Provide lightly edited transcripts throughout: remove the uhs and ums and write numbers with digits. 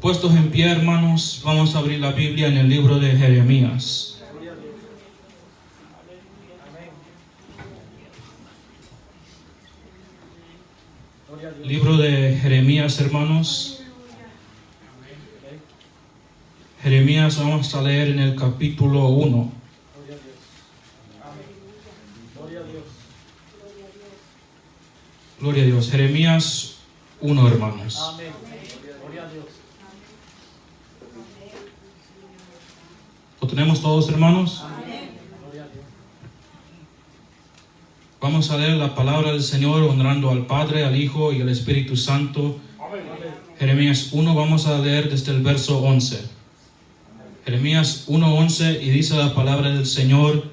Puestos en pie, hermanos, vamos a abrir la Biblia en el libro de Jeremías. Libro de Jeremías, hermanos. Jeremías vamos a leer en el capítulo 1. Gloria a Dios. Jeremías 1, hermanos. ¿Lo tenemos todos, hermanos? Vamos a leer la palabra del Señor honrando al Padre, al Hijo y al Espíritu Santo. Jeremías 1, vamos a leer desde el verso 11. Jeremías 1:11, y dice la palabra del Señor: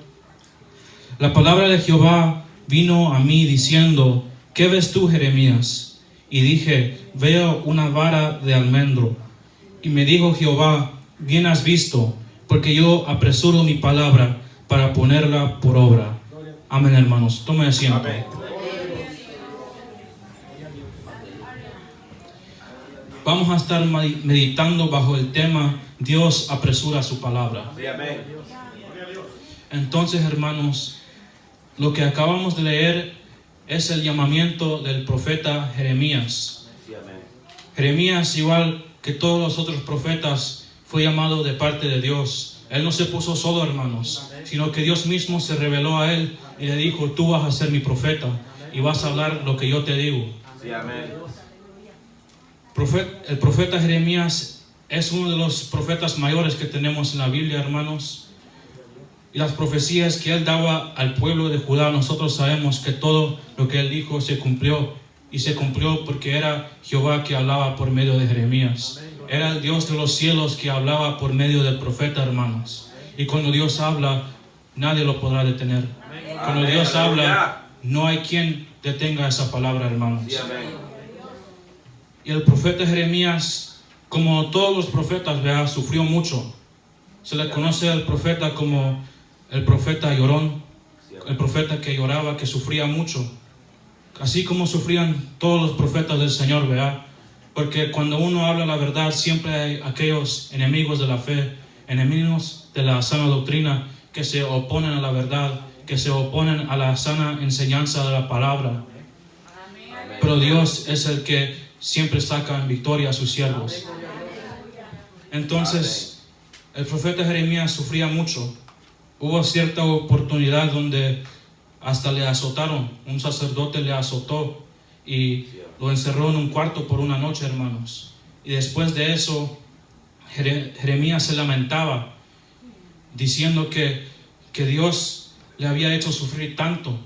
La palabra de Jehová vino a mí diciendo: ¿Qué ves tú, Jeremías? Y dije: Veo una vara de almendro. Y me dijo Jehová: Bien has visto, porque yo apresuro mi palabra para ponerla por obra. Amén, hermanos. Tome asiento. Amén. Vamos a estar meditando bajo el tema Dios apresura su palabra. Entonces, hermanos, lo que acabamos de leer es el llamamiento del profeta Jeremías. Jeremías, igual que todos los otros profetas, fue llamado de parte de Dios. Él no se puso solo, hermanos, sino que Dios mismo se reveló a él y le dijo: tú vas a ser mi profeta y vas a hablar lo que yo te digo. El profeta Jeremías es uno de los profetas mayores que tenemos en la Biblia, hermanos. Y las profecías que él daba al pueblo de Judá, nosotros sabemos que todo lo que él dijo se cumplió. Y se cumplió porque era Jehová que hablaba por medio de Jeremías. Era el Dios de los cielos que hablaba por medio del profeta, hermanos. Y cuando Dios habla, nadie lo podrá detener. Cuando Dios habla, no hay quien detenga esa palabra, hermanos. Y el profeta Jeremías, como todos los profetas, ¿verdad?, sufrió mucho. Se le conoce al profeta como el profeta llorón, el profeta que lloraba, que sufría mucho. Así como sufrían todos los profetas del Señor, ¿verdad? Porque cuando uno habla la verdad, siempre hay aquellos enemigos de la fe, enemigos de la sana doctrina, que se oponen a la verdad, que se oponen a la sana enseñanza de la palabra. Pero Dios es el que siempre saca en victoria a sus siervos. Entonces, el profeta Jeremías sufría mucho. Hubo cierta oportunidad donde hasta le azotaron. Un sacerdote le azotó y lo encerró en un cuarto por una noche, hermanos. Y después de eso, Jeremías se lamentaba, diciendo que Dios le había hecho sufrir tanto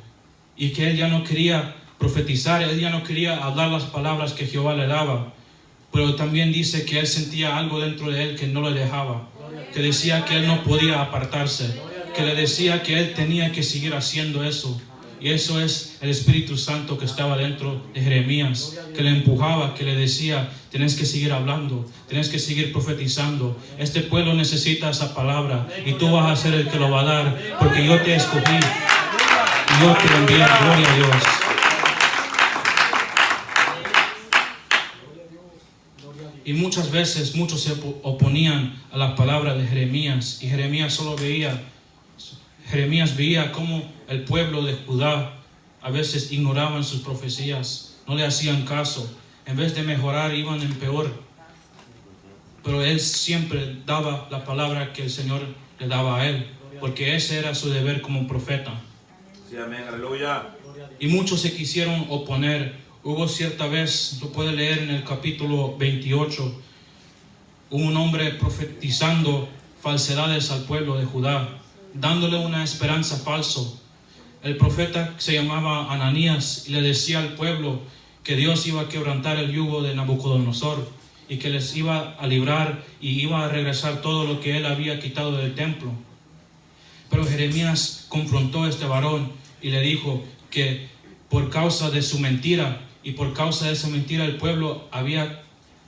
y que él ya no quería profetizar, él ya no quería hablar las palabras que Jehová le daba. Pero también dice que él sentía algo dentro de él que no le dejaba, que decía que él no podía apartarse, que le decía que él tenía que seguir haciendo eso. Y eso es el Espíritu Santo que estaba dentro de Jeremías, que le empujaba, que le decía: tienes que seguir hablando, tienes que seguir profetizando. Este pueblo necesita esa palabra y tú vas a ser el que lo va a dar, porque yo te escogí y yo te envié. Gloria a Dios. Y muchas veces muchos se oponían a la palabra de Jeremías, y Jeremías veía cómo el pueblo de Judá a veces ignoraban sus profecías, no le hacían caso. En vez de mejorar, iban en peor. Pero él siempre daba la palabra que el Señor le daba a él, porque ese era su deber como profeta. Sí, amén, aleluya. Y muchos se quisieron oponer. Hubo cierta vez, lo puede leer en el capítulo 28, un hombre profetizando falsedades al pueblo de Judá, dándole una esperanza falso. El profeta se llamaba Ananías y le decía al pueblo que Dios iba a quebrantar el yugo de Nabucodonosor y que les iba a librar y iba a regresar todo lo que él había quitado del templo. Pero Jeremías confrontó a este varón y le dijo que por causa de su mentira y por causa de esa mentira el pueblo había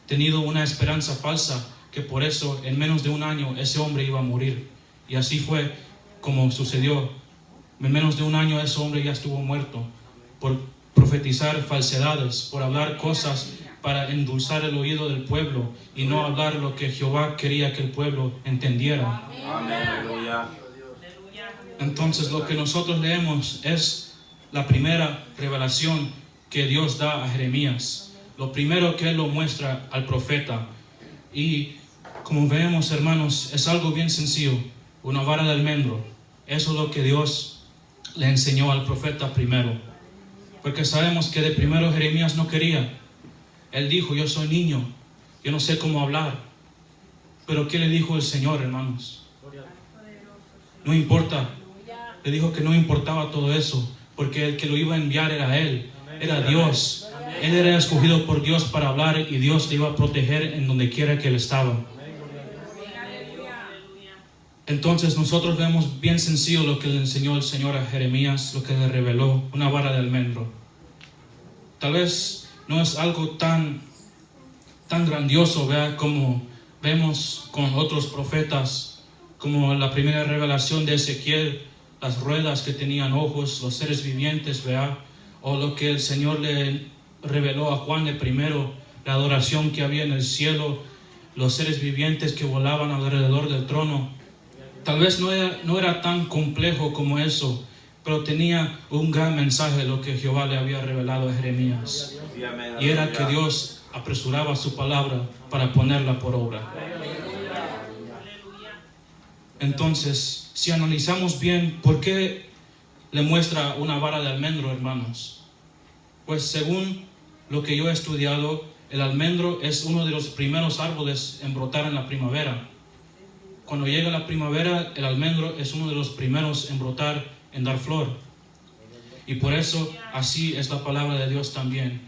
tenido una esperanza falsa, que por eso en menos de un año ese hombre iba a morir. Y así fue como sucedió. En menos de un año ese hombre ya estuvo muerto por profetizar falsedades, por hablar cosas para endulzar el oído del pueblo y no hablar lo que Jehová quería que el pueblo entendiera. Amén. Aleluya. Entonces lo que nosotros leemos es la primera revelación que Dios da a Jeremías. Lo primero que Él lo muestra al profeta. Y como vemos, hermanos, es algo bien sencillo. Una vara de almendro. Eso es lo que Dios le enseñó al profeta primero. Porque sabemos que de primero Jeremías no quería. Él dijo, yo soy niño, yo no sé cómo hablar. Pero ¿qué le dijo el Señor, hermanos? No importa. Le dijo que no importaba todo eso, porque el que lo iba a enviar era Él, era Dios. Él era escogido por Dios para hablar y Dios le iba a proteger en donde quiera que Él estaba. Entonces nosotros vemos bien sencillo lo que le enseñó el Señor a Jeremías, lo que le reveló, una vara de almendro. Tal vez no es algo tan grandioso, ¿verdad? Como vemos con otros profetas, como la primera revelación de Ezequiel, las ruedas que tenían ojos, los seres vivientes, ¿verdad? O lo que el Señor le reveló a Juan de primero, la adoración que había en el cielo, los seres vivientes que volaban alrededor del trono. Tal vez no era tan complejo como eso, pero tenía un gran mensaje lo que Jehová le había revelado a Jeremías. Y era que Dios apresuraba su palabra para ponerla por obra. Entonces, si analizamos bien, ¿por qué le muestra una vara de almendro, hermanos? Pues según lo que yo he estudiado, el almendro es uno de los primeros árboles en brotar en la primavera. Cuando llega la primavera, el almendro es uno de los primeros en brotar, en dar flor. Y por eso, así es la palabra de Dios también.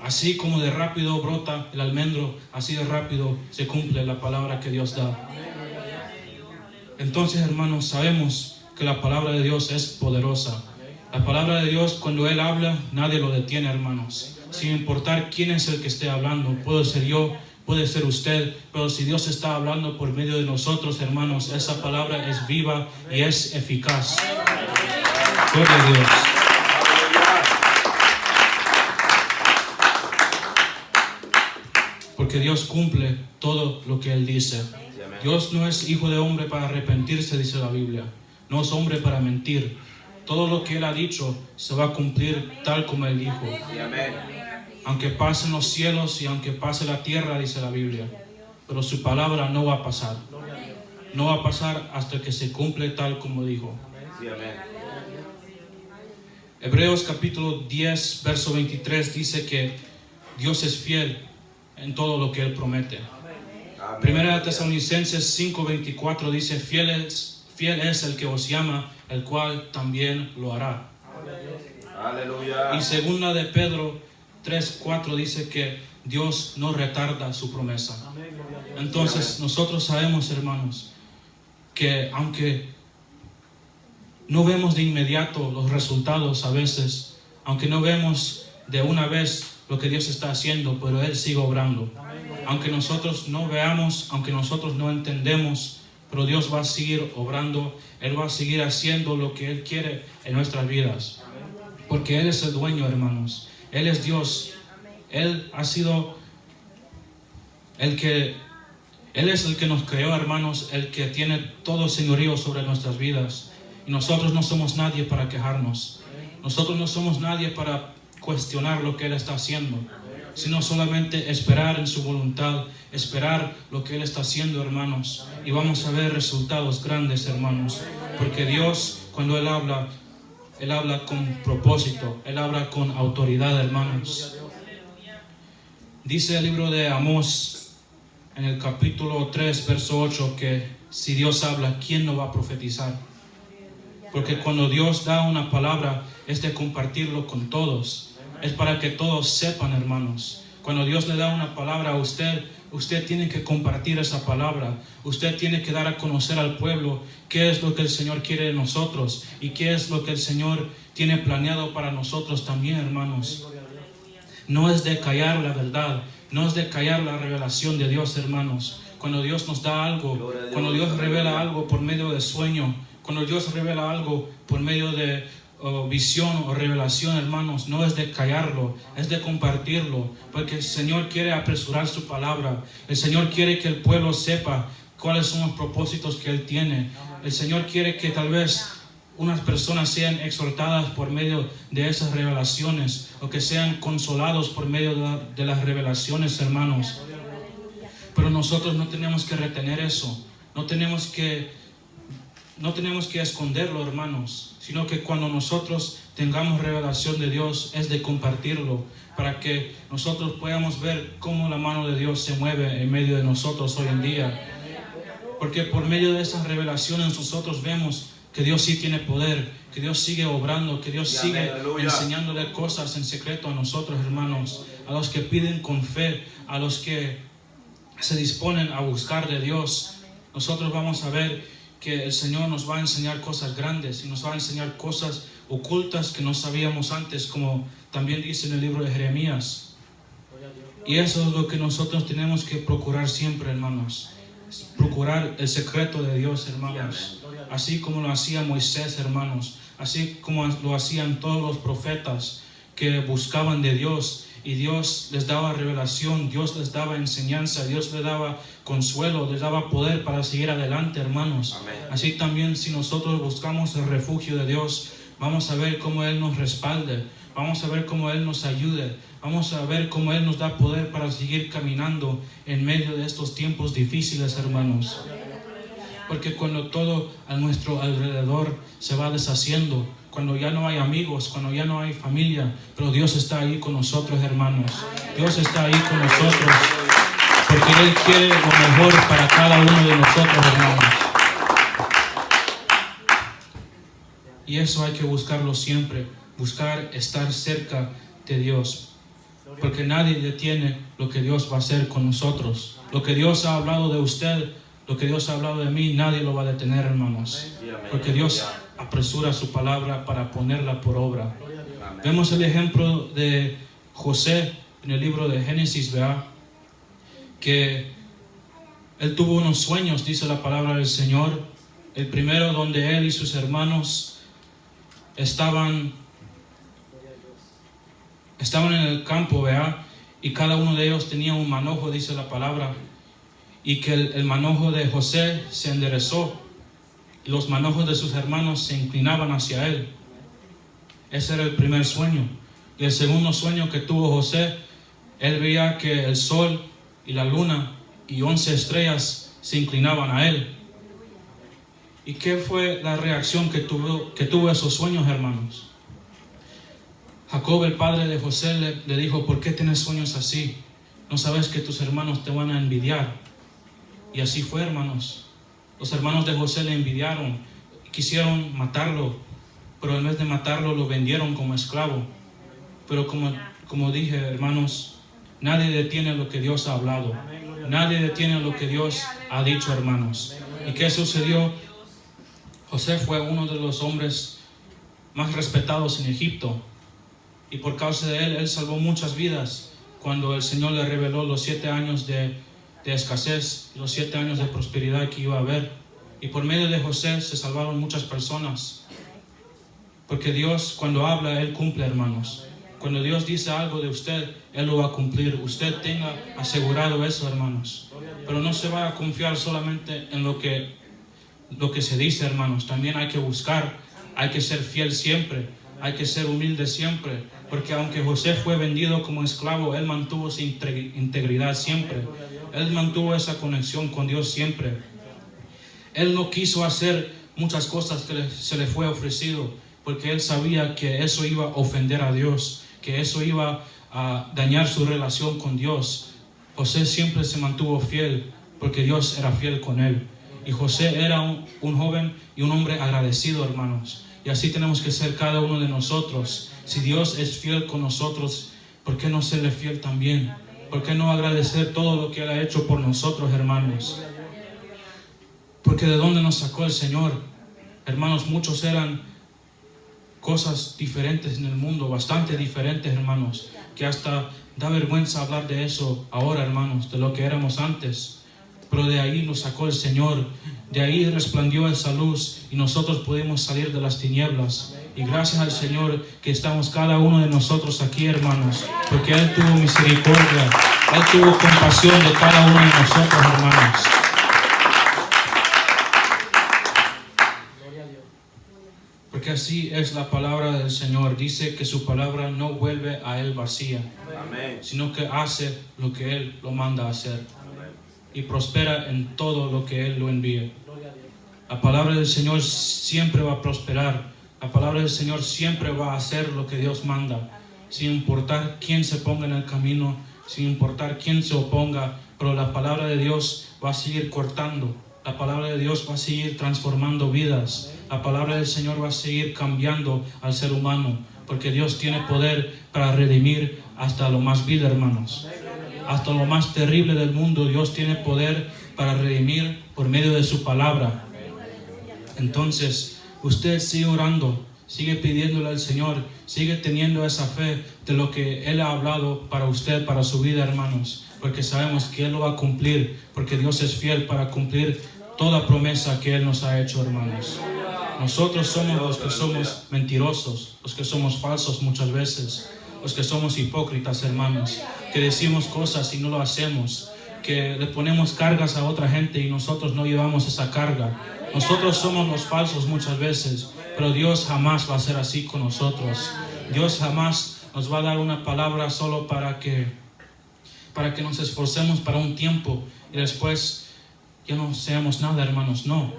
Así como de rápido brota el almendro, así de rápido se cumple la palabra que Dios da. Entonces, hermanos, sabemos que la palabra de Dios es poderosa. La palabra de Dios, cuando Él habla, nadie lo detiene, hermanos. Sin importar quién es el que esté hablando, puede ser yo, puede ser usted, pero si Dios está hablando por medio de nosotros, hermanos, esa palabra es viva y es eficaz. Gloria a Dios. Porque Dios cumple todo lo que Él dice. Dios no es hijo de hombre para arrepentirse, dice la Biblia. No es hombre para mentir. Todo lo que Él ha dicho se va a cumplir tal como Él dijo. Aunque pasen los cielos y aunque pase la tierra, dice la Biblia. Pero su palabra no va a pasar. No va a pasar hasta que se cumple tal como dijo. Hebreos capítulo 10, verso 23 dice que Dios es fiel en todo lo que Él promete. Primera de Tesalonicenses 5:24 dice, fiel es el que os llama, el cual también lo hará. Aleluya. Y segunda de Pedro 3:4 dice que Dios no retarda su promesa. Entonces nosotros sabemos, hermanos, que aunque no vemos de inmediato los resultados a veces, aunque no vemos de una vez lo que Dios está haciendo, pero Él sigue obrando. Aunque nosotros no veamos, aunque nosotros no entendemos, pero Dios va a seguir obrando. Él va a seguir haciendo lo que Él quiere en nuestras vidas. Porque Él es el dueño, hermanos. Él es Dios. Él ha sido Él es el que nos creó, hermanos, el que tiene todo señorío sobre nuestras vidas. Y nosotros no somos nadie para quejarnos. Nosotros no somos nadie para cuestionar lo que Él está haciendo, sino solamente esperar en su voluntad, esperar lo que Él está haciendo, hermanos. Y vamos a ver resultados grandes, hermanos. Porque Dios, cuando Él habla con propósito, Él habla con autoridad, hermanos. Dice el libro de Amós, en el capítulo 3, verso 8, que si Dios habla, ¿quién no va a profetizar? Porque cuando Dios da una palabra, es de compartirlo con todos. Es para que todos sepan, hermanos. Cuando Dios le da una palabra a usted, usted tiene que compartir esa palabra. Usted tiene que dar a conocer al pueblo qué es lo que el Señor quiere de nosotros y qué es lo que el Señor tiene planeado para nosotros también, hermanos. No es de callar la verdad, no es de callar la revelación de Dios, hermanos. Cuando Dios nos da algo, cuando Dios revela algo por medio de sueño, cuando Dios revela algo por medio de visión o revelación, hermanos, no es de callarlo, es de compartirlo, porque el Señor quiere apresurar su palabra. El Señor quiere que el pueblo sepa cuáles son los propósitos que Él tiene. El Señor quiere que tal vez unas personas sean exhortadas por medio de esas revelaciones, o que sean consolados por medio de las revelaciones, hermanos. Pero nosotros no tenemos que retener eso, no tenemos que esconderlo, hermanos, sino que cuando nosotros tengamos revelación de Dios es de compartirlo, para que nosotros podamos ver cómo la mano de Dios se mueve en medio de nosotros hoy en día. Porque por medio de esas revelaciones nosotros vemos que Dios sí tiene poder, que Dios sigue obrando, que Dios sigue enseñándole cosas en secreto a nosotros, hermanos, a los que piden con fe, a los que se disponen a buscar de Dios. Nosotros vamos a ver que el Señor nos va a enseñar cosas grandes y nos va a enseñar cosas ocultas que no sabíamos antes, como también dice en el libro de Jeremías. Y eso es lo que nosotros tenemos que procurar siempre, hermanos. Procurar el secreto de Dios, hermanos. Así como lo hacía Moisés, hermanos. Así como lo hacían todos los profetas que buscaban de Dios. Y Dios les daba revelación, Dios les daba enseñanza, Dios les daba consuelo, les daba poder para seguir adelante, hermanos. Amén. Así también, si nosotros buscamos el refugio de Dios, vamos a ver cómo Él nos respalde, vamos a ver cómo Él nos ayude, vamos a ver cómo Él nos da poder para seguir caminando en medio de estos tiempos difíciles, hermanos. Porque cuando todo a nuestro alrededor se va deshaciendo, cuando ya no hay amigos, cuando ya no hay familia, pero Dios está ahí con nosotros, hermanos. Dios está ahí con nosotros, porque Él quiere lo mejor para cada uno de nosotros, hermanos. Y eso hay que buscarlo siempre, buscar estar cerca de Dios, porque nadie detiene lo que Dios va a hacer con nosotros. Lo que Dios ha hablado de usted, lo que Dios ha hablado de mí, nadie lo va a detener, hermanos, porque Dios apresura su palabra para ponerla por obra. Vemos el ejemplo de José en el libro de Génesis, ¿verdad? Que él tuvo unos sueños, dice la palabra del Señor. El primero, donde él y sus hermanos estaban en el campo, ¿verdad? Y cada uno de ellos tenía un manojo, dice la palabra. Y que el manojo de José se enderezó y los manojos de sus hermanos se inclinaban hacia él. Ese era el primer sueño. Y el segundo sueño que tuvo José, él veía que el sol y la luna y 11 estrellas se inclinaban a él. ¿Y qué fue la reacción que tuvo esos sueños, hermanos? Jacob, el padre de José, le dijo: ¿por qué tienes sueños así? ¿No sabes que tus hermanos te van a envidiar? Y así fue, hermanos. Los hermanos de José le envidiaron, quisieron matarlo, pero en vez de matarlo lo vendieron como esclavo. Pero como dije, hermanos, nadie detiene lo que Dios ha hablado. Nadie detiene lo que Dios ha dicho, hermanos. ¿Y qué sucedió? José fue uno de los hombres más respetados en Egipto. Y por causa de él salvó muchas vidas cuando el Señor le reveló los 7 años de escasez y los 7 años de prosperidad que iba a haber. Y por medio de José se salvaron muchas personas. Porque Dios, cuando habla, Él cumple, hermanos. Cuando Dios dice algo de usted, Él lo va a cumplir. Usted tenga asegurado eso, hermanos. Pero no se va a confiar solamente en lo que se dice, hermanos. También hay que buscar, hay que ser fiel siempre, hay que ser humilde siempre. Porque aunque José fue vendido como esclavo, él mantuvo su integridad siempre. Él mantuvo esa conexión con Dios siempre. Él no quiso hacer muchas cosas que se le fue ofrecido, porque él sabía que eso iba a ofender a Dios, que eso iba a dañar su relación con Dios. José siempre se mantuvo fiel, porque Dios era fiel con él. Y José era un joven y un hombre agradecido, hermanos. Y así tenemos que ser cada uno de nosotros. Si Dios es fiel con nosotros, ¿por qué no serle fiel también? ¿Por qué no agradecer todo lo que Él ha hecho por nosotros, hermanos? Porque ¿de dónde nos sacó el Señor? Hermanos, muchos eran cosas diferentes en el mundo, bastante diferentes, hermanos, que hasta da vergüenza hablar de eso ahora, hermanos, de lo que éramos antes. Pero de ahí nos sacó el Señor, de ahí resplandeció esa luz y nosotros pudimos salir de las tinieblas Y gracias al Señor que estamos cada uno de nosotros aquí, hermanos, porque Él tuvo misericordia, Él tuvo compasión de cada uno de nosotros, hermanos. Porque así es la palabra del Señor. Dice que su palabra no vuelve a Él vacía, Amén. sino que hace lo que Él lo manda a hacer y prospera en todo lo que Él lo envíe. La palabra del Señor siempre va a prosperar. La palabra del Señor siempre va a hacer lo que Dios manda, sin importar quién se ponga en el camino, sin importar quién se oponga, pero la palabra de Dios va a seguir cortando. La palabra de Dios va a seguir transformando vidas. La palabra del Señor va a seguir cambiando al ser humano, porque Dios tiene poder para redimir hasta lo más vil, hermanos. Hasta lo más terrible del mundo, Dios tiene poder para redimir por medio de su palabra. Entonces, usted sigue orando, sigue pidiéndole al Señor, sigue teniendo esa fe de lo que Él ha hablado para usted, para su vida, hermanos, porque sabemos que Él lo va a cumplir, porque Dios es fiel para cumplir toda promesa que Él nos ha hecho, hermanos. Nosotros somos los que somos mentirosos, los que somos falsos muchas veces, los que somos hipócritas, hermanos, que decimos cosas y no lo hacemos, que le ponemos cargas a otra gente y nosotros no llevamos esa carga. Nosotros somos los falsos muchas veces, pero Dios jamás va a ser así con nosotros. Dios jamás nos va a dar una palabra solo para que nos esforcemos para un tiempo y después ya no seamos nada, hermanos. No,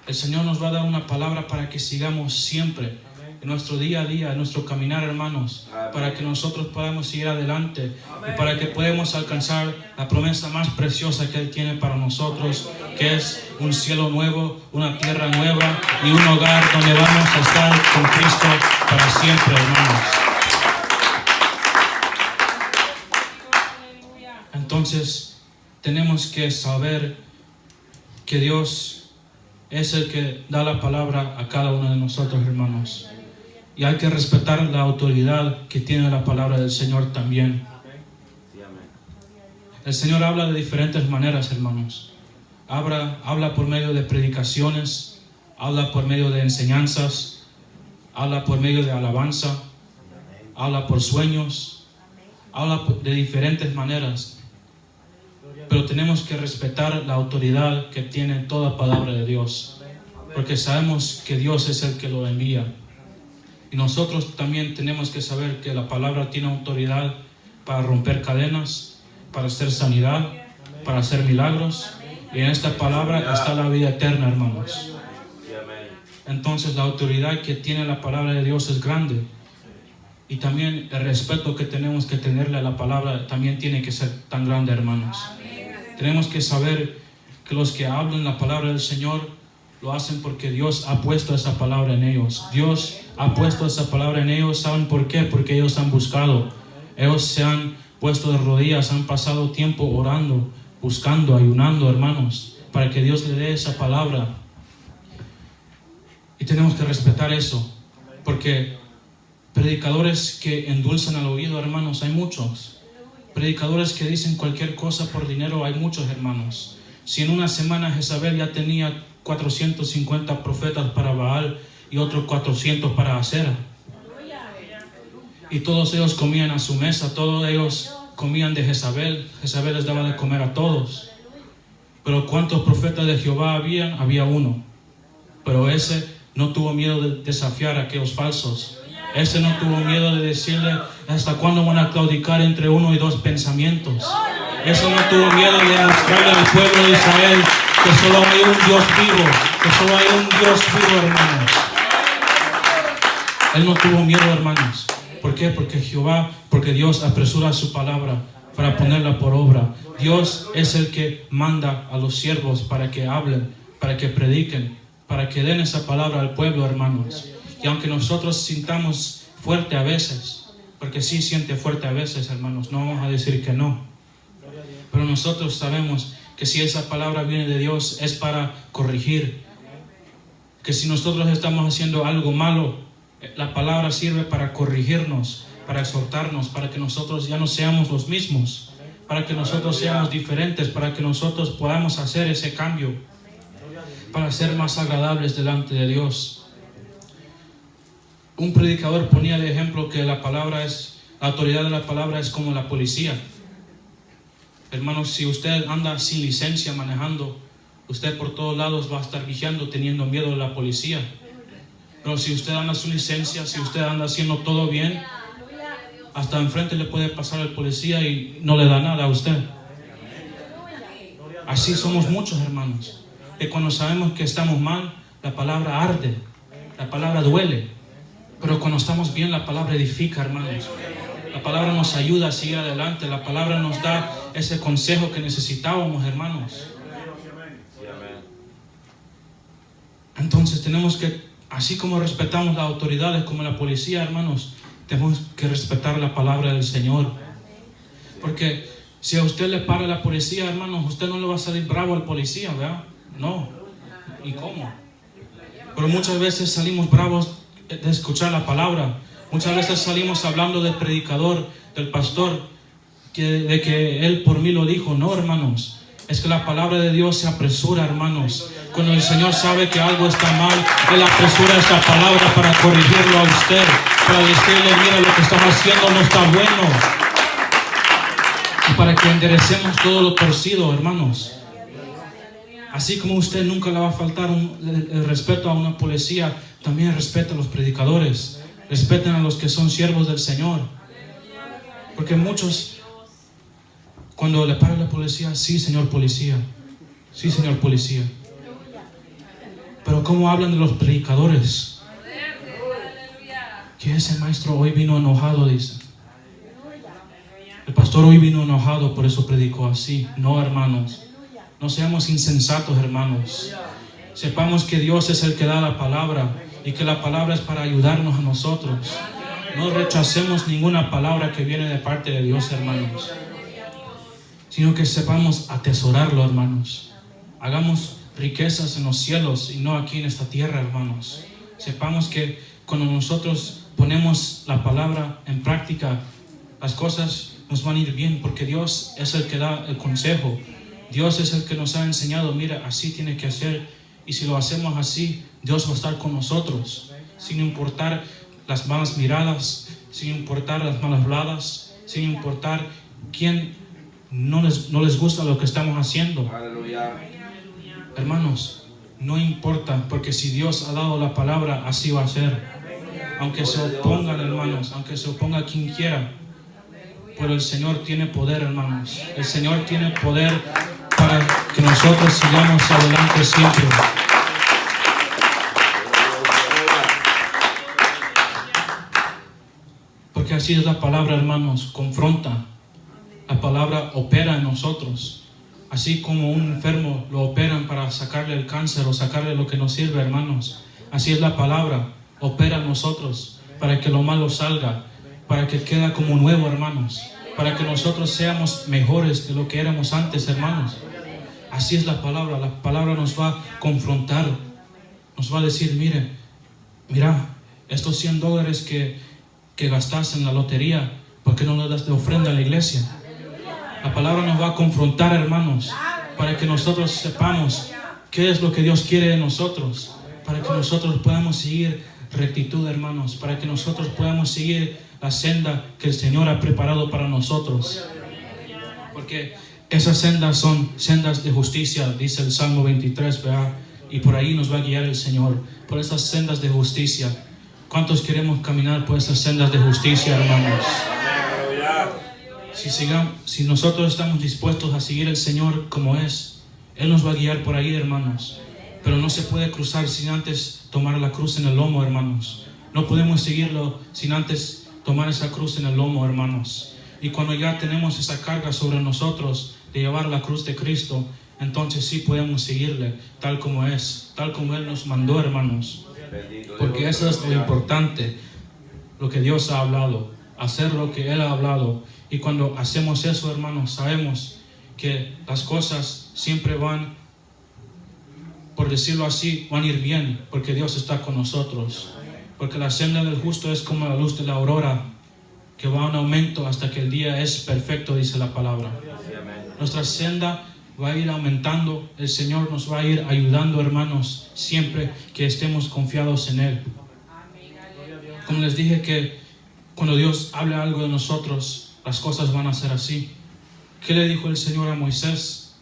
el Señor nos va a dar una palabra para que sigamos siempre en nuestro día a día, en nuestro caminar, hermanos, para que nosotros podamos seguir adelante y para que podamos alcanzar la promesa más preciosa que Él tiene para nosotros, que es un cielo nuevo, una tierra nueva y un hogar donde vamos a estar con Cristo para siempre, hermanos. Entonces, tenemos que saber que Dios es el que da la palabra a cada uno de nosotros, hermanos. Y hay que respetar la autoridad que tiene la palabra del Señor también. El Señor habla de diferentes maneras, hermanos. Habla por medio de predicaciones, habla por medio de enseñanzas, habla por medio de alabanza, habla por sueños, habla de diferentes maneras. Pero tenemos que respetar la autoridad que tiene toda palabra de Dios, porque sabemos que Dios es el que lo envía. Y nosotros también tenemos que saber que la palabra tiene autoridad para romper cadenas, para hacer sanidad, para hacer milagros. Y en esta palabra está la vida eterna, hermanos. Entonces la autoridad que tiene la palabra de Dios es grande. Y también el respeto que tenemos que tenerle a la palabra también tiene que ser tan grande, hermanos. Tenemos que saber que los que hablan la palabra del Señor lo hacen porque Dios ha puesto esa palabra en ellos. Dios ha puesto esa palabra en ellos. ¿Saben por qué? Porque ellos han buscado. Ellos se han puesto de rodillas, han pasado tiempo orando, buscando, ayunando, hermanos, para que Dios le dé esa palabra. Y tenemos que respetar eso, porque predicadores que endulzan al oído, hermanos, hay muchos. Predicadores que dicen cualquier cosa por dinero, hay muchos, hermanos. Si en una semana Jezabel ya tenía 450 profetas para Baal y otros 400 para Acera, y todos ellos comían a su mesa, todos ellos comían de Jezabel. Jezabel les daba de comer a todos. Pero ¿cuántos profetas de Jehová habían? Había uno. Pero ese no tuvo miedo de desafiar a aquellos falsos. Ese no tuvo miedo de decirle hasta cuándo van a claudicar entre 1 y 2 pensamientos. Ese no tuvo miedo de mostrarle al pueblo de Israel que solo hay un Dios vivo, que solo hay un Dios vivo, hermanos. Él no tuvo miedo, hermanos. ¿Por qué? Porque Dios apresura su palabra para ponerla por obra. Dios es el que manda a los siervos para que hablen, para que prediquen, para que den esa palabra al pueblo, hermanos. Y aunque nosotros sintamos fuerte a veces, porque sí siente fuerte a veces, hermanos, no vamos a decir que no. Pero nosotros sabemos que si esa palabra viene de Dios es para corregir. Que si nosotros estamos haciendo algo malo, la palabra sirve para corregirnos, para exhortarnos, para que nosotros ya no seamos los mismos, para que nosotros seamos diferentes, para que nosotros podamos hacer ese cambio, para ser más agradables delante de Dios. Un predicador ponía el ejemplo que la autoridad de la palabra es como la policía. Hermanos, si usted anda sin licencia manejando, usted por todos lados va a estar vigiando, teniendo miedo de la policía. Pero si usted anda sin licencia, si usted anda haciendo todo bien, hasta enfrente le puede pasar el policía y no le da nada a usted. Así somos muchos, hermanos, que cuando sabemos que estamos mal, la palabra arde, la palabra duele. Pero cuando estamos bien, la palabra edifica, hermanos. La palabra nos ayuda a seguir adelante. La palabra nos da ese consejo que necesitábamos, hermanos. Entonces tenemos que, así como respetamos las autoridades como la policía, hermanos, tenemos que respetar la palabra del Señor. Porque si a usted le para la policía, hermanos, usted no le va a salir bravo al policía, ¿verdad? No. ¿Y cómo? Pero muchas veces salimos bravos de escuchar la palabra. Muchas veces salimos hablando del predicador, del pastor, de que él por mí lo dijo. No, hermanos. Es que la palabra de Dios se apresura, hermanos. Cuando el Señor sabe que algo está mal, Él apresura esa palabra para corregirlo a usted, para decirle, mira, lo que estás haciendo no está bueno. Y para que enderecemos todo lo torcido, hermanos. Así como usted nunca le va a faltar el respeto a una policía, también respete a los predicadores. Respeten a los que son siervos del Señor. Porque muchos, cuando le para la policía, sí, señor policía. Sí, señor policía. Pero ¿cómo hablan de los predicadores? Que ese maestro hoy vino enojado, dice. El pastor hoy vino enojado, por eso predicó así. No, hermanos. No seamos insensatos, hermanos. Sepamos que Dios es el que da la palabra y que la palabra es para ayudarnos a nosotros. No rechacemos ninguna palabra que viene de parte de Dios, hermanos, sino que sepamos atesorarlo, hermanos. Hagamos riquezas en los cielos y no aquí en esta tierra, hermanos. Sepamos que cuando nosotros ponemos la palabra en práctica, las cosas nos van a ir bien, porque Dios es el que da el consejo. Dios es el que nos ha enseñado, mira, así tiene que hacer. Y si lo hacemos así, Dios va a estar con nosotros, sin importar las malas miradas, sin importar las malas habladas, sin importar quién no les gusta lo que estamos haciendo. Aleluya. Hermanos, no importa, porque si Dios ha dado la palabra, así va a ser. Aunque se opongan, hermanos, aunque se oponga quien quiera, pero el Señor tiene poder, hermanos. El Señor tiene poder para que nosotros sigamos adelante siempre. Porque así es la palabra, hermanos, confronta. La palabra opera en nosotros. Así como un enfermo lo operan para sacarle el cáncer o sacarle lo que nos sirve, hermanos. Así es la palabra, opera en nosotros para que lo malo salga, para que quede como nuevo, hermanos. Para que nosotros seamos mejores de lo que éramos antes, hermanos. Así es la palabra nos va a confrontar, nos va a decir, mira, estos $100 que gastaste en la lotería, ¿por qué no le das de ofrenda a la iglesia? La palabra nos va a confrontar, hermanos, para que nosotros sepamos qué es lo que Dios quiere de nosotros, para que nosotros podamos seguir rectitud, hermanos, para que nosotros podamos seguir la senda que el Señor ha preparado para nosotros. Porque esas sendas son sendas de justicia, dice el Salmo 23, ¿verdad? Y por ahí nos va a guiar el Señor, por esas sendas de justicia. ¿Cuántos queremos caminar por esas sendas de justicia, hermanos? Si nosotros estamos dispuestos a seguir al Señor como es, Él nos va a guiar por ahí, hermanos. Pero no se puede cruzar sin antes tomar la cruz en el lomo, hermanos. No podemos seguirlo sin antes tomar esa cruz en el lomo, hermanos. Y cuando ya tenemos esa carga sobre nosotros de llevar la cruz de Cristo, entonces sí podemos seguirle tal como es, tal como Él nos mandó, hermanos. Porque eso es lo importante, lo que Dios ha hablado, hacer lo que Él ha hablado. Y cuando hacemos eso, hermanos, sabemos que las cosas siempre van, por decirlo así, van a ir bien, porque Dios está con nosotros. Porque la senda del justo es como la luz de la aurora, que va en aumento hasta que el día es perfecto, dice la palabra. Nuestra senda va a ir aumentando, el Señor nos va a ir ayudando, hermanos, siempre que estemos confiados en Él. Como les dije que cuando Dios habla algo de nosotros, las cosas van a ser así. ¿Qué le dijo el Señor a Moisés?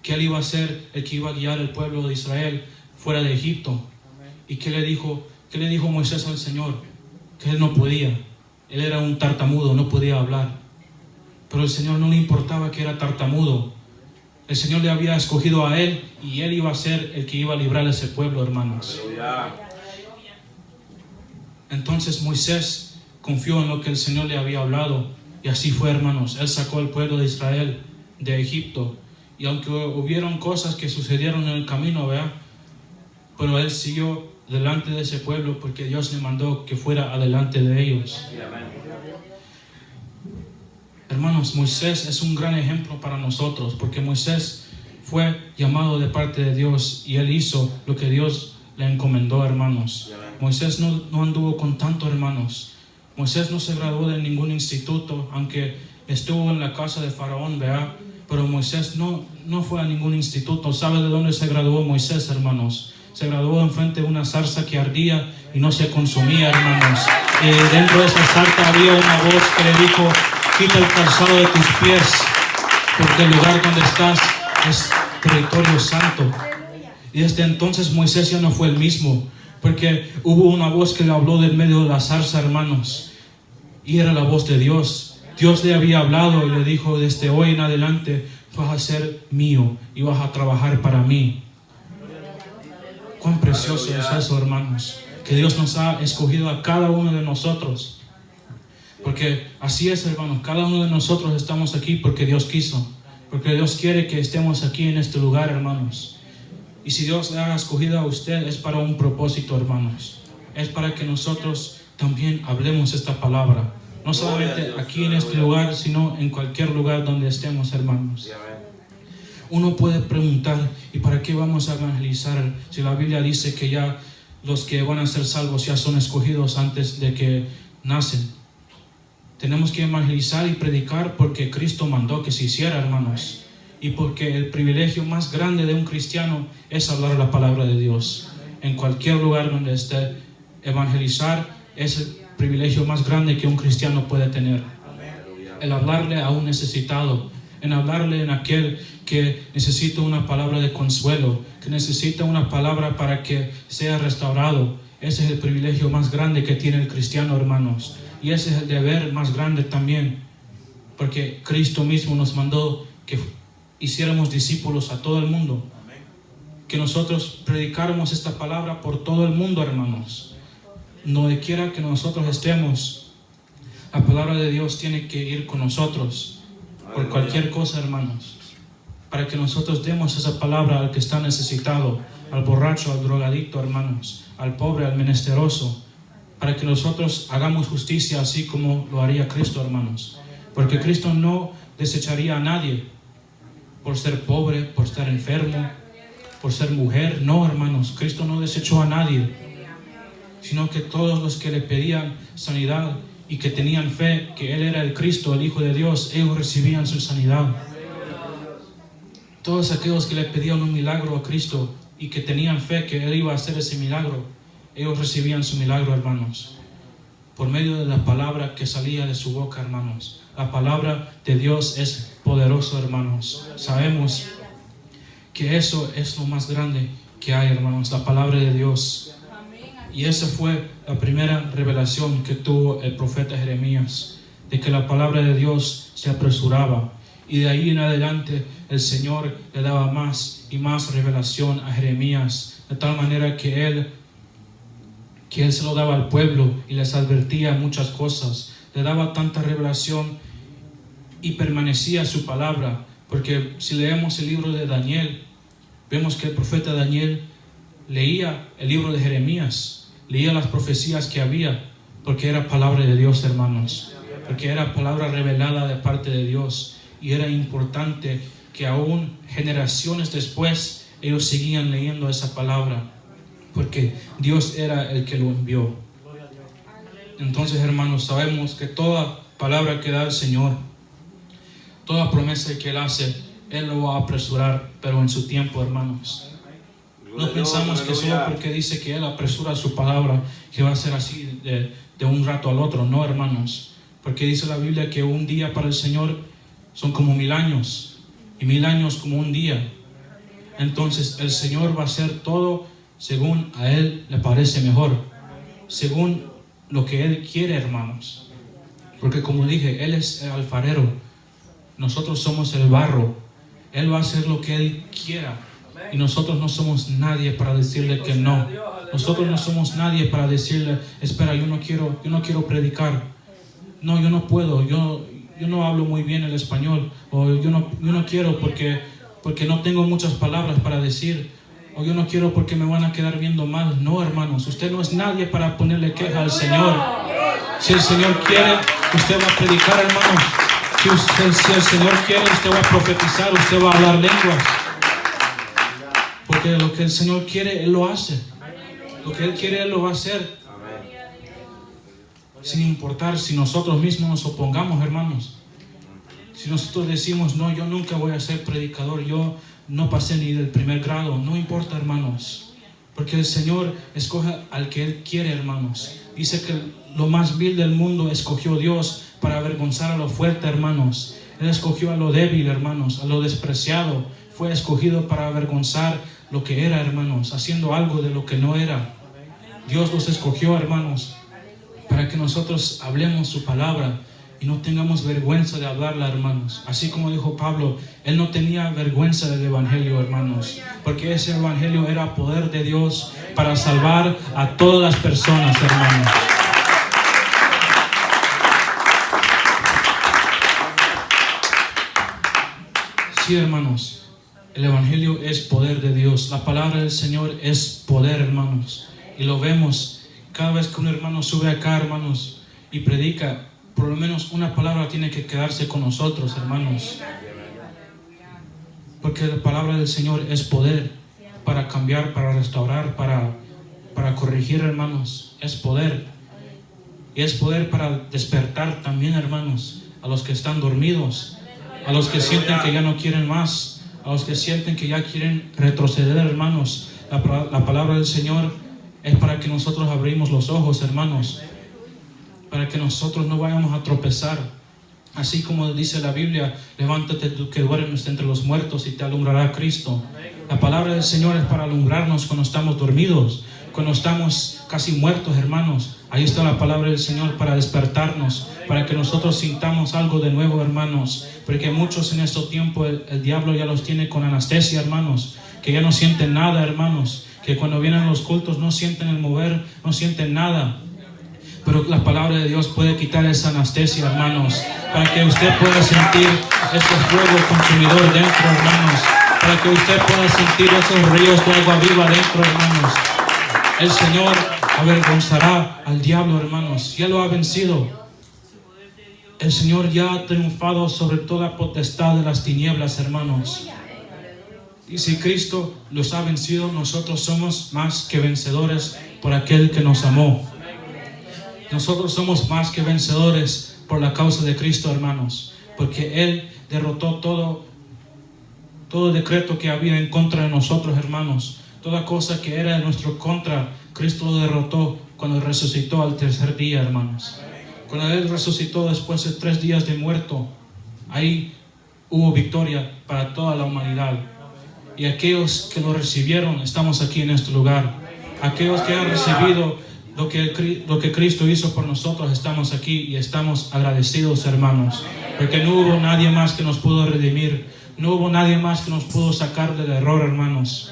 Que Él iba a ser el que iba a guiar al pueblo de Israel fuera de Egipto. ¿Y qué le dijo Moisés al Señor? Que él no podía. Él era un tartamudo, no podía hablar. Pero el Señor no le importaba que era tartamudo. El Señor le había escogido a él y él iba a ser el que iba a librar a ese pueblo, hermanos. Entonces Moisés confió en lo que el Señor le había hablado. Y así fue, hermanos. Él sacó al pueblo de Israel de Egipto. Y aunque hubieron cosas que sucedieron en el camino, ¿verdad? Pero él siguió delante de ese pueblo porque Dios le mandó que fuera adelante de ellos. Hermanos, Moisés es un gran ejemplo para nosotros, porque Moisés fue llamado de parte de Dios y él hizo lo que Dios le encomendó, hermanos. Moisés no anduvo con tanto, hermanos. Moisés no se graduó de ningún instituto, aunque estuvo en la casa de Faraón, ¿verdad? Pero Moisés no fue a ningún instituto. ¿Sabe de dónde se graduó Moisés, hermanos? Se graduó enfrente de una zarza que ardía y no se consumía, hermanos. Dentro de esa zarza había una voz que le dijo: quita el calzado de tus pies, porque el lugar donde estás es territorio santo. Y desde entonces Moisés ya no fue el mismo, porque hubo una voz que le habló del medio de la zarza, hermanos, y era la voz de Dios. Dios le había hablado y le dijo: desde hoy en adelante vas a ser mío y vas a trabajar para mí. Cuán precioso es eso, hermanos, que Dios nos ha escogido a cada uno de nosotros. Porque así es, hermanos, cada uno de nosotros estamos aquí porque Dios quiso, porque Dios quiere que estemos aquí en este lugar, hermanos. Y si Dios le ha escogido a usted, es para un propósito, hermanos. Es para que nosotros también hablemos esta palabra, no solamente aquí en este lugar, sino en cualquier lugar donde estemos, hermanos. Uno puede preguntar: ¿y para qué vamos a evangelizar? Si la Biblia dice que ya los que van a ser salvos ya son escogidos antes de que nacen. Tenemos que evangelizar y predicar porque Cristo mandó que se hiciera, hermanos. Y porque el privilegio más grande de un cristiano es hablar la palabra de Dios. En cualquier lugar donde esté, evangelizar es el privilegio más grande que un cristiano puede tener. El hablarle a un necesitado, en hablarle en aquel que necesita una palabra de consuelo, que necesita una palabra para que sea restaurado. Ese es el privilegio más grande que tiene el cristiano, hermanos. Y ese es el deber más grande también, porque Cristo mismo nos mandó que hiciéramos discípulos a todo el mundo, que nosotros predicáramos esta palabra por todo el mundo, hermanos. Donde quiera que nosotros estemos, la palabra de Dios tiene que ir con nosotros, por cualquier cosa, hermanos, para que nosotros demos esa palabra al que está necesitado, al borracho, al drogadicto, hermanos, al pobre, al menesteroso, para que nosotros hagamos justicia así como lo haría Cristo, hermanos. Porque Cristo no desecharía a nadie por ser pobre, por estar enfermo, por ser mujer. No, hermanos, Cristo no desechó a nadie, sino que todos los que le pedían sanidad y que tenían fe que Él era el Cristo, el Hijo de Dios, ellos recibían su sanidad. Todos aquellos que le pedían un milagro a Cristo y que tenían fe que Él iba a hacer ese milagro, ellos recibían su milagro, hermanos, por medio de la palabra que salía de su boca, hermanos. La palabra de Dios es poderoso, hermanos. Sabemos que eso es lo más grande que hay, hermanos, la palabra de Dios. Y esa fue la primera revelación que tuvo el profeta Jeremías, de que la palabra de Dios se apresuraba. Y de ahí en adelante el Señor le daba más y más revelación a Jeremías, de tal manera que él se lo daba al pueblo y les advertía muchas cosas. Le daba tanta revelación y permanecía su palabra, porque si leemos el libro de Daniel, vemos que el profeta Daniel leía el libro de Jeremías, leía las profecías que había, porque era palabra de Dios, hermanos, porque era palabra revelada de parte de Dios. Y era importante que aún generaciones después ellos seguían leyendo esa palabra, porque Dios era el que lo envió. Entonces, hermanos, sabemos que toda palabra que da el Señor, toda promesa que Él hace, Él lo va a apresurar, pero en su tiempo, hermanos. No pensamos que solo porque dice que Él apresura su palabra, que va a ser así de un rato al otro, no, hermanos. Porque dice la Biblia que un día para el Señor son como 1000 años, y 1000 años como un día. Entonces el Señor va a hacer todo según a Él le parece mejor, según lo que Él quiere, hermanos. Porque como dije, Él es el alfarero, nosotros somos el barro. Él va a hacer lo que Él quiera, y nosotros no somos nadie para decirle que no. Nosotros no somos nadie para decirle, espera, yo no quiero predicar. No, yo no puedo, yo no hablo muy bien el español, o yo no quiero porque no tengo muchas palabras para decir, o yo no quiero porque me van a quedar viendo mal. No, hermanos, usted no es nadie para ponerle queja al Señor. Si el Señor quiere, usted va a predicar, hermanos. Si el Señor quiere, usted va a profetizar, usted va a hablar lenguas. Porque lo que el Señor quiere, Él lo hace. Lo que Él quiere, Él lo va a hacer. Sin importar si nosotros mismos nos opongamos, hermanos. Si nosotros decimos, no, yo nunca voy a ser predicador, yo no pasé ni del primer grado, no importa, hermanos. Porque el Señor escoge al que Él quiere, hermanos. Dice que lo más vil del mundo escogió Dios para avergonzar a lo fuerte, hermanos. Él escogió a lo débil, hermanos, a lo despreciado. Fue escogido para avergonzar lo que era, hermanos, haciendo algo de lo que no era. Dios los escogió, hermanos, para que nosotros hablemos su palabra y no tengamos vergüenza de hablarla, hermanos. Así como dijo Pablo, él no tenía vergüenza del evangelio, hermanos, porque ese evangelio era poder de Dios para salvar a todas las personas, hermanos. Sí, hermanos, el evangelio es poder de Dios. La palabra del Señor es poder, hermanos, y lo vemos cada vez que un hermano sube acá, hermanos, y predica. Por lo menos una palabra tiene que quedarse con nosotros, hermanos, porque la palabra del Señor es poder para cambiar, para restaurar, para corregir, hermanos. Es poder, y es poder para despertar también, hermanos, a los que están dormidos, a los que sienten que ya no quieren más, a los que sienten que ya quieren retroceder, hermanos. La palabra del Señor es para que nosotros abrimos los ojos, hermanos, para que nosotros no vayamos a tropezar. Así como dice la Biblia, levántate tú que duermes entre los muertos y te alumbrará Cristo. La palabra del Señor es para alumbrarnos cuando estamos dormidos, cuando estamos casi muertos, hermanos. Ahí está la palabra del Señor para despertarnos, para que nosotros sintamos algo de nuevo, hermanos. Porque muchos en este tiempo el diablo ya los tiene con anestesia, hermanos, que ya no sienten nada, hermanos, que cuando vienen los cultos no sienten el mover, no sienten nada. Pero la palabra de Dios puede quitar esa anestesia, hermanos, para que usted pueda sentir ese fuego consumidor dentro, hermanos, para que usted pueda sentir esos ríos de agua viva dentro, hermanos. El Señor avergonzará al diablo, hermanos. Ya lo ha vencido. El Señor ya ha triunfado sobre toda potestad de las tinieblas, hermanos. Y si Cristo los ha vencido, nosotros somos más que vencedores por aquel que nos amó. Nosotros somos más que vencedores por la causa de Cristo, hermanos, porque Él derrotó todo decreto que había en contra de nosotros, hermanos. Toda cosa que era de nuestro contra, Cristo lo derrotó cuando resucitó al tercer día, hermanos. Cuando Él resucitó después de 3 días de muerto, ahí hubo victoria para toda la humanidad. Y aquellos que lo recibieron, estamos aquí en este lugar. Aquellos que han recibido lo que Cristo hizo por nosotros, estamos aquí y estamos agradecidos, hermanos. Porque no hubo nadie más que nos pudo redimir. No hubo nadie más que nos pudo sacar del error, hermanos.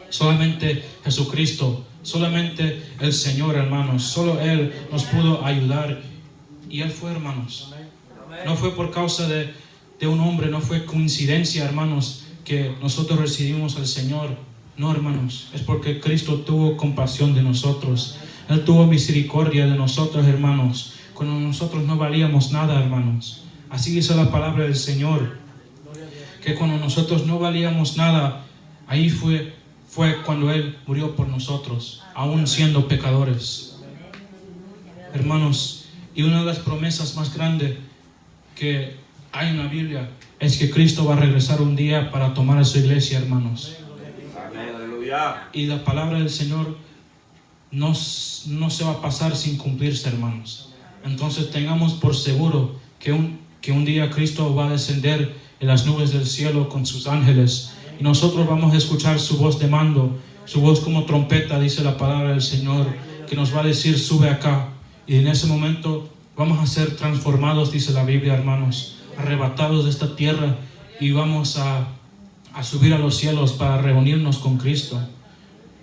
Solamente Jesucristo, solamente el Señor, hermanos. Solo Él nos pudo ayudar. Y Él fue, hermanos. No fue por causa de un hombre, no fue coincidencia, hermanos, que nosotros recibimos al Señor. No, hermanos, es porque Cristo tuvo compasión de nosotros. Él tuvo misericordia de nosotros, hermanos, cuando nosotros no valíamos nada, hermanos. Así dice la palabra del Señor, que cuando nosotros no valíamos nada, ahí fue cuando Él murió por nosotros, aún siendo pecadores. Hermanos, y una de las promesas más grandes que hay en la Biblia es que Cristo va a regresar un día para tomar a su iglesia, hermanos. Aleluya. Y la palabra del Señor no se va a pasar sin cumplirse, hermanos. Entonces tengamos por seguro que un día Cristo va a descender en las nubes del cielo con sus ángeles, y nosotros vamos a escuchar su voz de mando, su voz como trompeta, dice la palabra del Señor, que nos va a decir: sube acá. Y en ese momento vamos a ser transformados, dice la Biblia, hermanos, arrebatados de esta tierra, y vamos a subir a los cielos para reunirnos con Cristo.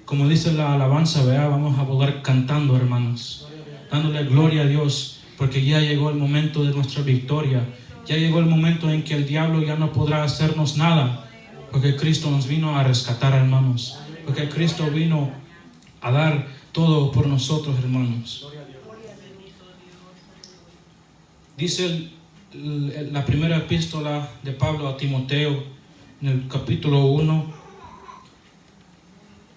Como dice la alabanza, ¿verdad? Vamos a volar cantando, hermanos, dándole gloria a Dios, porque ya llegó el momento de nuestra victoria. Ya llegó el momento en que el diablo ya no podrá hacernos nada, porque Cristo nos vino a rescatar, hermanos, porque Cristo vino a dar todo por nosotros, hermanos. Dice la primera epístola de Pablo a Timoteo, en el capítulo 1,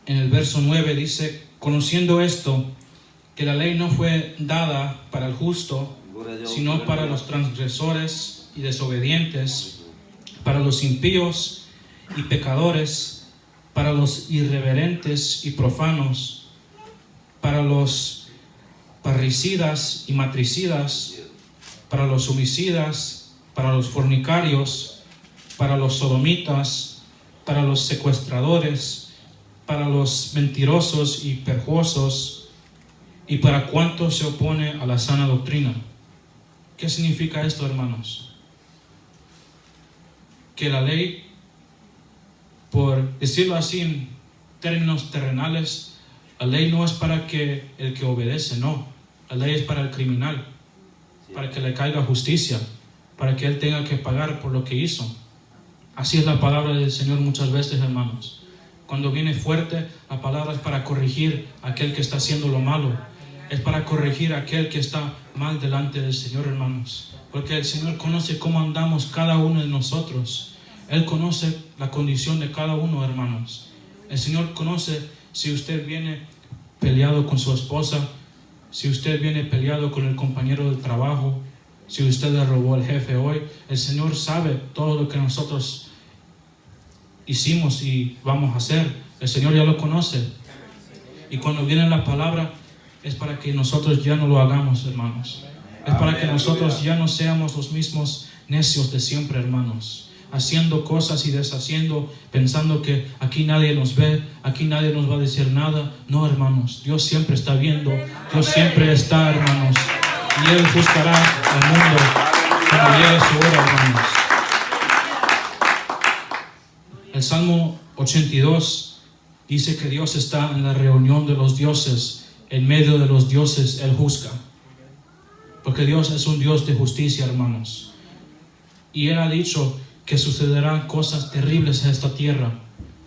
en el verso 9, dice: conociendo esto, que la ley no fue dada para el justo, sino para los transgresores y desobedientes, para los impíos y pecadores, para los irreverentes y profanos, para los parricidas y matricidas, para los homicidas, para los fornicarios, para los sodomitas, para los secuestradores, para los mentirosos y perjuosos, y para cuanto se opone a la sana doctrina. ¿Qué significa esto, hermanos? Que la ley, por decirlo así en términos terrenales, la ley no es para que el que obedece, no. La ley es para el criminal, para que le caiga justicia, para que él tenga que pagar por lo que hizo. Así es la palabra del Señor muchas veces, hermanos. Cuando viene fuerte, la palabra es para corregir a aquel que está haciendo lo malo. Es para corregir a aquel que está mal delante del Señor, hermanos. Porque el Señor conoce cómo andamos cada uno de nosotros. Él conoce la condición de cada uno, hermanos. El Señor conoce si usted viene peleado con su esposa, si usted viene peleado con el compañero de trabajo, si usted le robó al jefe hoy. El Señor sabe todo lo que nosotros hicimos y vamos a hacer. El Señor ya lo conoce. Y cuando viene la palabra, es para que nosotros ya no lo hagamos, hermanos. Es para que nosotros ya no seamos los mismos necios de siempre, hermanos, haciendo cosas y deshaciendo, pensando que aquí nadie nos ve, aquí nadie nos va a decir nada. No, hermanos, Dios siempre está viendo, Dios siempre está, hermanos, y Él juzgará al mundo cuando llegue su hora, hermanos. El Salmo 82 dice que Dios está en la reunión de los dioses, en medio de los dioses Él juzga, porque Dios es un Dios de justicia, hermanos. Y Él ha dicho que sucederán cosas terribles en esta tierra,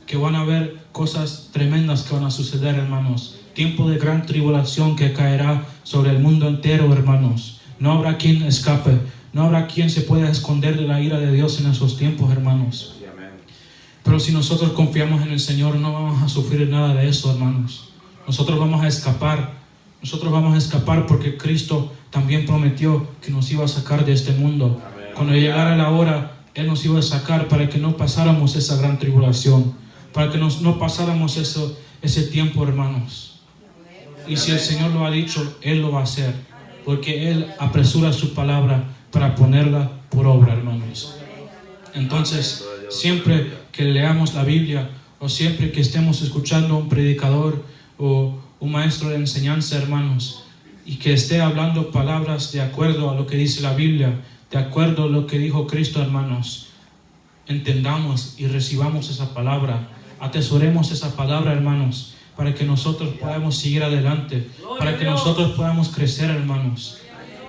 que van a haber cosas tremendas que van a suceder, hermanos. Tiempo de gran tribulación que caerá sobre el mundo entero, hermanos. No habrá quien escape, no habrá quien se pueda esconder de la ira de Dios en esos tiempos, hermanos. Pero si nosotros confiamos en el Señor, no vamos a sufrir nada de eso, hermanos. Nosotros vamos a escapar. Nosotros vamos a escapar porque Cristo también prometió que nos iba a sacar de este mundo. Cuando llegara la hora, Él nos iba a sacar para que no pasáramos esa gran tribulación, para que no pasáramos ese tiempo, hermanos. Y si el Señor lo ha dicho, Él lo va a hacer, porque Él apresura su palabra para ponerla por obra, hermanos. Entonces, siempre que leamos la Biblia, o siempre que estemos escuchando a un predicador o un maestro de enseñanza, hermanos, y que esté hablando palabras de acuerdo a lo que dice la Biblia, de acuerdo a lo que dijo Cristo, hermanos, entendamos y recibamos esa palabra, atesoremos esa palabra, hermanos, para que nosotros podamos seguir adelante, para que nosotros podamos crecer, hermanos.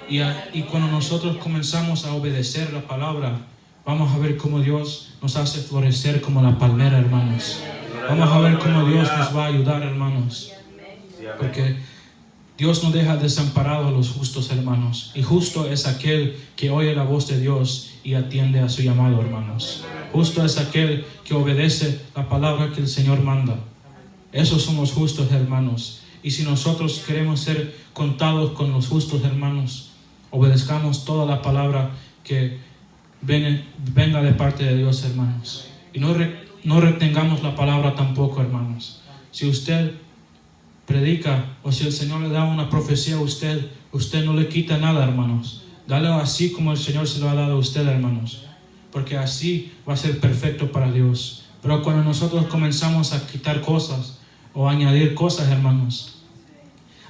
Y cuando nosotros comenzamos a obedecer la palabra, vamos a ver cómo Dios nos hace florecer como la palmera, hermanos. Vamos a ver cómo Dios nos va a ayudar, hermanos. Porque Dios no deja desamparado a los justos, hermanos. Y justo es aquel que oye la voz de Dios y atiende a su llamado, hermanos. Justo es aquel que obedece la palabra que el Señor manda. Esos son los justos, hermanos. Y si nosotros queremos ser contados con los justos, hermanos, obedezcamos toda la palabra que venga de parte de Dios, hermanos. Y no retengamos la palabra tampoco, hermanos. Si usted predica o si el Señor le da una profecía a usted, usted no le quita nada, hermanos. Dale así como el Señor se lo ha dado a usted, hermanos, porque así va a ser perfecto para Dios. Pero cuando nosotros comenzamos a quitar cosas o añadir cosas, hermanos,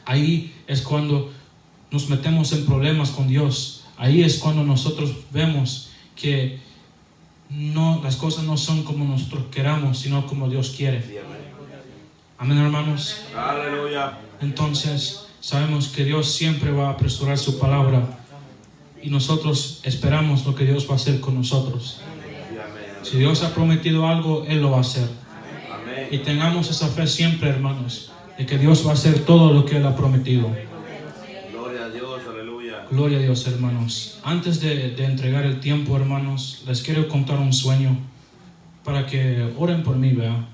ahí es cuando nos metemos en problemas con Dios. Ahí es cuando nosotros vemos que no, las cosas no son como nosotros queramos, sino como Dios quiere. Amén, hermanos. Aleluya. Entonces sabemos que Dios siempre va a apresurar su palabra y nosotros esperamos lo que Dios va a hacer con nosotros. Si Dios ha prometido algo, Él lo va a hacer. Y tengamos esa fe siempre, hermanos, de que Dios va a hacer todo lo que Él ha prometido. Gloria a Dios, aleluya. Gloria a Dios, hermanos. Antes de entregar el tiempo, hermanos, les quiero contar un sueño para que oren por mí, ¿verdad?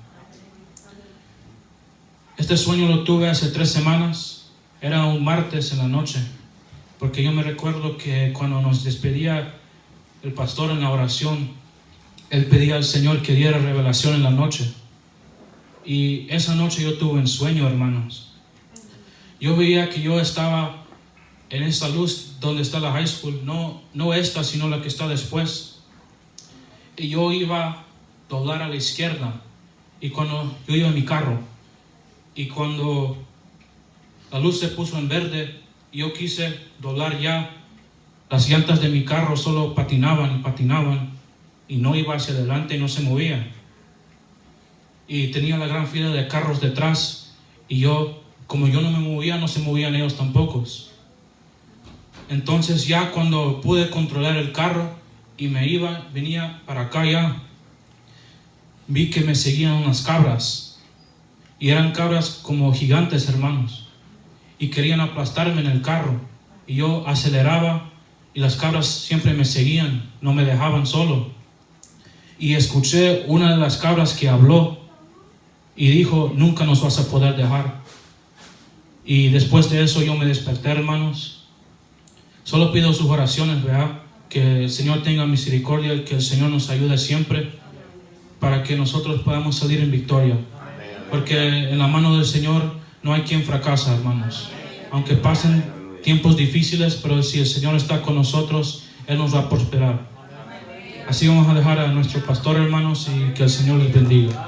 Este sueño lo tuve hace 3 semanas. Era un martes en la noche, porque yo me recuerdo que cuando nos despedía el pastor en la oración, él pedía al Señor que diera revelación en la noche. Y esa noche yo tuve un sueño, hermanos. Yo veía que yo estaba en esa luz donde está la high school, no esta, sino la que está después. Y yo iba a doblar a la izquierda, y cuando yo iba en mi carro, y cuando la luz se puso en verde, yo quise doblar ya, las llantas de mi carro solo patinaban y patinaban, y no iba hacia adelante y no se movía. Y tenía la gran fila de carros detrás, y yo, como yo no me movía, no se movían ellos tampoco. Entonces ya cuando pude controlar el carro y venía para acá ya, vi que me seguían unas cabras, y eran cabras como gigantes, hermanos, y querían aplastarme en el carro, y yo aceleraba, y las cabras siempre me seguían, no me dejaban solo. Y escuché una de las cabras que habló, y dijo: nunca nos vas a poder dejar. Y después de eso yo me desperté, hermanos. Solo pido sus oraciones, ¿verdad? Que el Señor tenga misericordia, que el Señor nos ayude siempre para que nosotros podamos salir en victoria. Porque en la mano del Señor no hay quien fracasa, hermanos. Aunque pasen tiempos difíciles, pero si el Señor está con nosotros, Él nos va a prosperar. Así vamos a dejar a nuestro pastor, hermanos, y que el Señor les bendiga.